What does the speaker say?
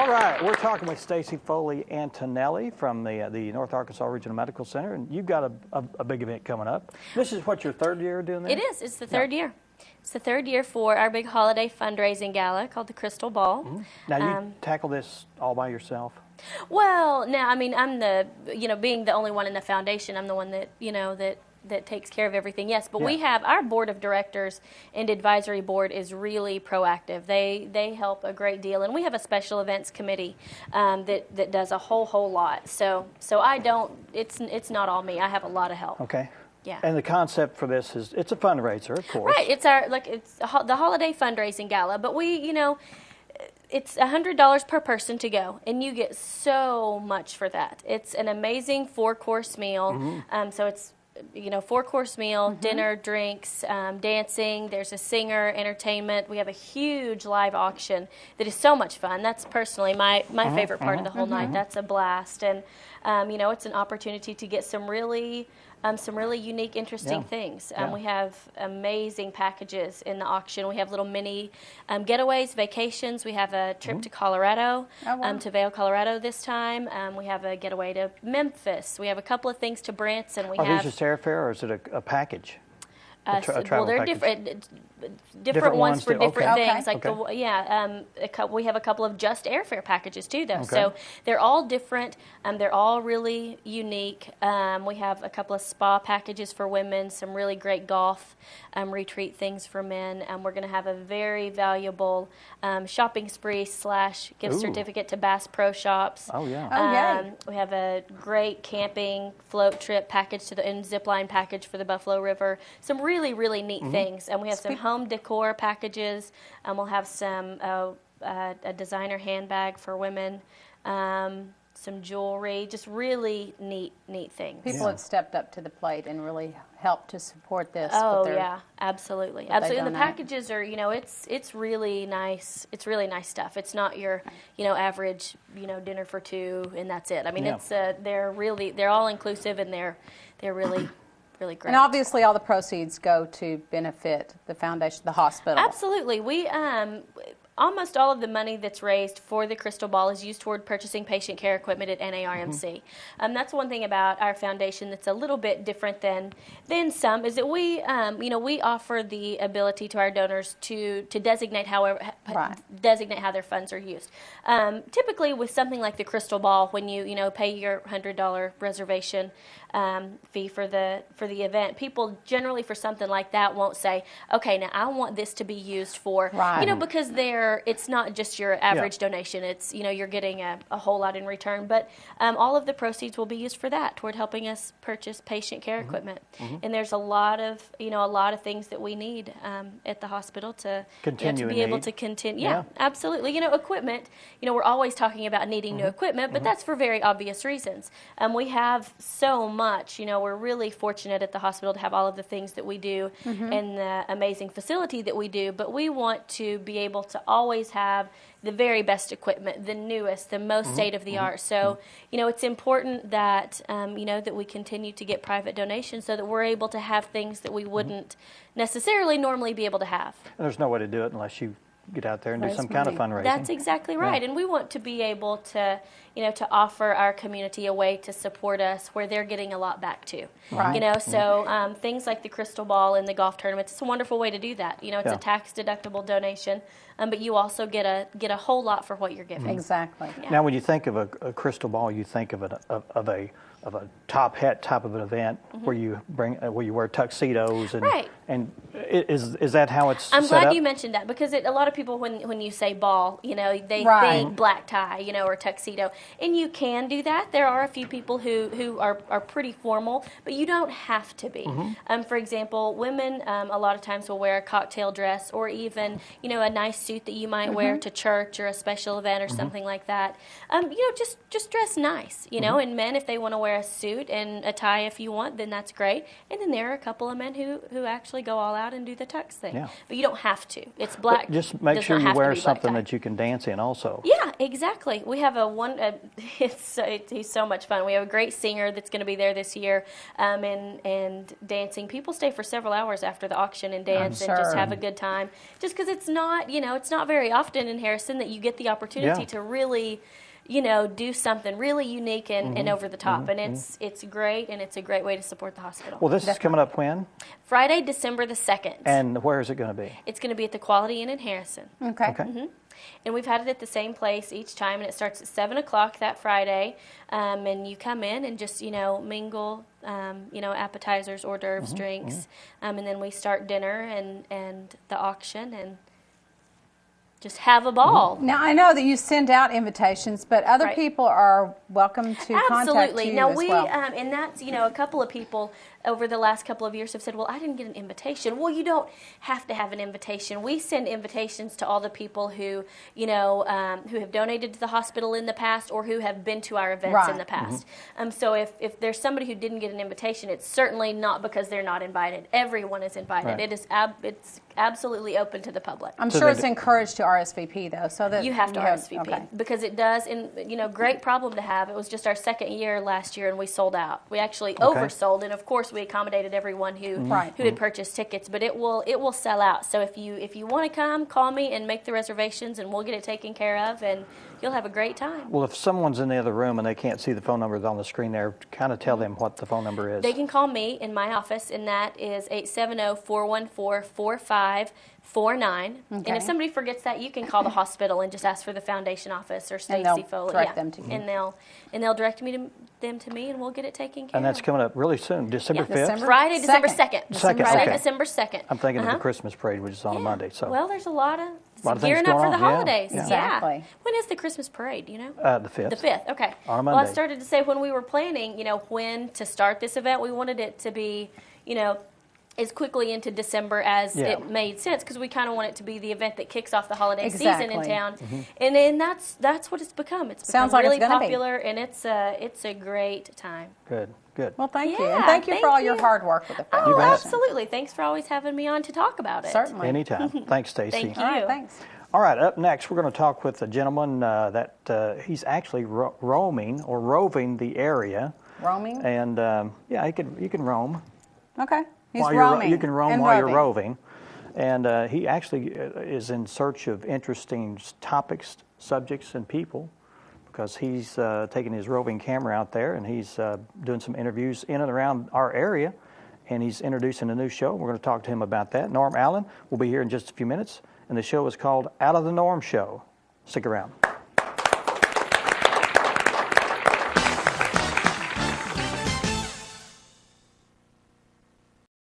All right, we're talking with Stacy Foley Antonelli from the North Arkansas Regional Medical Center, and you've got a big event coming up. This is what, your third year doing this? It is. It's the third year. It's the third year for our big holiday fundraising gala called the Crystal Ball. Mm-hmm. Now, you tackle this all by yourself? Well, now, I mean, I'm the, being the only one in the foundation, I'm the one that, that takes care of everything, yes. But we have, our board of directors and advisory board is really proactive. They help a great deal. And we have a special events committee that does a whole lot. So I don't, it's not all me. I have a lot of help. Okay. Yeah. And the concept for this is, it's a fundraiser, of course. Right. It's the holiday fundraising gala. But we, it's $100 per person to go, and you get so much for that. It's an amazing 4-course meal. Mm-hmm. So it's 4-course meal, mm-hmm. dinner, drinks, dancing. There's a singer, entertainment. We have a huge live auction that is so much fun. That's personally my favorite part of the whole night. That's a blast, and it's an opportunity to get some really unique, interesting things. We have amazing packages in the auction. We have little mini getaways, vacations. We have a trip to Colorado, to Vail, Colorado this time. We have a getaway to Memphis. We have a couple of things to Branson. Are these just airfare, or is it a package? Well, they're different ones for different things. Like we have a couple of just airfare packages too, though. So they're all different. They're all really unique. We have a couple of spa packages for women, some really great golf retreat things for men. We're going to have a very valuable shopping spree / gift certificate to Bass Pro Shops. Oh yeah. We have a great camping float trip package and zipline package for the Buffalo River. Some really neat things, and we have some home decor packages. We'll have some a designer handbag for women, some jewelry, just really neat things. People have stepped up to the plate and really helped to support this. Oh yeah, absolutely. And the packages are, it's really nice. It's really nice stuff. It's not your, average, dinner for two and that's it. I mean, it's they're all inclusive, and they're really great. And obviously all the proceeds go to benefit the foundation, the hospital. Absolutely. We almost all of the money that's raised for the Crystal Ball is used toward purchasing patient care equipment at NARMC. That's one thing about our foundation that's a little bit different than some, is that we offer the ability to our donors to designate how their funds are used. Typically with something like the Crystal Ball, when you pay your $100 reservation fee for the event, people generally for something like that won't say, okay, now I want this to be used for, because it's not just your average donation. It's, you're getting a whole lot in return, but all of the proceeds will be used for that, toward helping us purchase patient care equipment. And there's a lot of things that we need at the hospital to be able to continue. Yeah, absolutely. Equipment, we're always talking about needing new equipment, but that's for very obvious reasons. We have so much, we're really fortunate at the hospital to have all of the things that we do and the amazing facility that we do, but we want to be able to always have the very best equipment, the newest, the most state-of-the-art. So, it's important that, that we continue to get private donations so that we're able to have things that we wouldn't necessarily normally be able to have. And there's no way to do it unless you get out there and do some kind of fundraising. That's exactly right. And we want to be able to, to offer our community a way to support us where they're getting a lot back too. So things like the Crystal Ball and the golf tournaments, it's a wonderful way to do that. It's a tax-deductible donation, but you also get a whole lot for what you're giving. Exactly. Yeah. Now, when you think of a Crystal Ball, you think of a top hat type of an event where you wear tuxedos and is that how it's I'm set glad up? you mentioned that, because a lot of people when you say ball, they think black tie, or tuxedo, and you can do that. There are a few people who are pretty formal, but you don't have to be. For example, women a lot of times will wear a cocktail dress, or even a nice suit that you might wear to church or a special event or something like that. Just dress nice, and men, if they want to wear wear a suit and a tie if you want, then that's great. And then there are a couple of men who actually go all out and do the tux thing. Yeah. But you don't have to. It's black. But just make sure you wear something that you can dance in also. Yeah, exactly. We have he's so much fun. We have a great singer that's going to be there this year, and dancing. People stay for several hours after the auction and dance and just have a good time. Just because it's not very often in Harrison that you get the opportunity to really, do something really unique and over the top. And it's great, and it's a great way to support the hospital. Well, this is coming up when? Friday, December the 2nd. And where is it going to be? It's going to be at the Quality Inn in Harrison. Okay. And we've had it at the same place each time, and it starts at 7 o'clock that Friday. And you come in and just, mingle, appetizers, hors d'oeuvres, drinks. And then we start dinner and the auction and just have a ball. Now, I know that you send out invitations, but other people are welcome to contact you now, as well. and that's, a couple of people over the last couple of years have said, well, I didn't get an invitation. Well, you don't have to have an invitation. We send invitations to all the people who, who have donated to the hospital in the past or who have been to our events in the past. So if there's somebody who didn't get an invitation, it's certainly not because they're not invited. Everyone is invited. Right. It is it's absolutely open to the public. I'm sure it's encouraged to RSVP, though, so that you have to RSVP because it does, and great problem to have. It was just our second year last year, and we sold out. We actually oversold, and of course we accommodated everyone who had purchased tickets. But it will sell out. So if you want to come, call me and make the reservations, and we'll get it taken care of, and you'll have a great time. Well, if someone's in the other room and they can't see the phone number on the screen there, kind of tell them what the phone number is. They can call me in my office, and that is 870-414-4549. And if somebody forgets that, you can call the hospital and just ask for the foundation office or Stacy Foley. Direct them to you. And they'll direct them to me, and we'll get it taken care of. And that's coming up really soon, December 5th? Friday, December 2nd. Friday, December 2nd. I'm thinking of the Christmas parade, which is on a Monday. So. Well, there's a lot of things gearing up going for the on. holidays. Yeah. Exactly. When is the Christmas parade, do you know? The 5th. The 5th, okay. On a Well, Monday. I started to say when we were planning, when to start this event, we wanted it to be, as quickly into December as it made sense, because we kind of want it to be the event that kicks off the holiday season in town. And then that's what it's become. It's become really popular, and it's a great time. Good. Well, thank you. Yeah, And thank you for all your hard work with the foundation. Oh, absolutely. Thanks for always having me on to talk about it. Certainly. Anytime. Thanks, Stacy. Thank you. All right, thanks. All right, up next, we're going to talk with a gentleman that he's actually roving the area. Roaming? And, you can roam. Okay. He's roaming. You can roam and while you're roving. And he actually is in search of interesting topics, subjects, and people, because he's taking his roving camera out there, and he's doing some interviews in and around our area, and he's introducing a new show. We're going to talk to him about that. Norm Allen will be here in just a few minutes, and the show is called Out of the Norm Show. Stick around.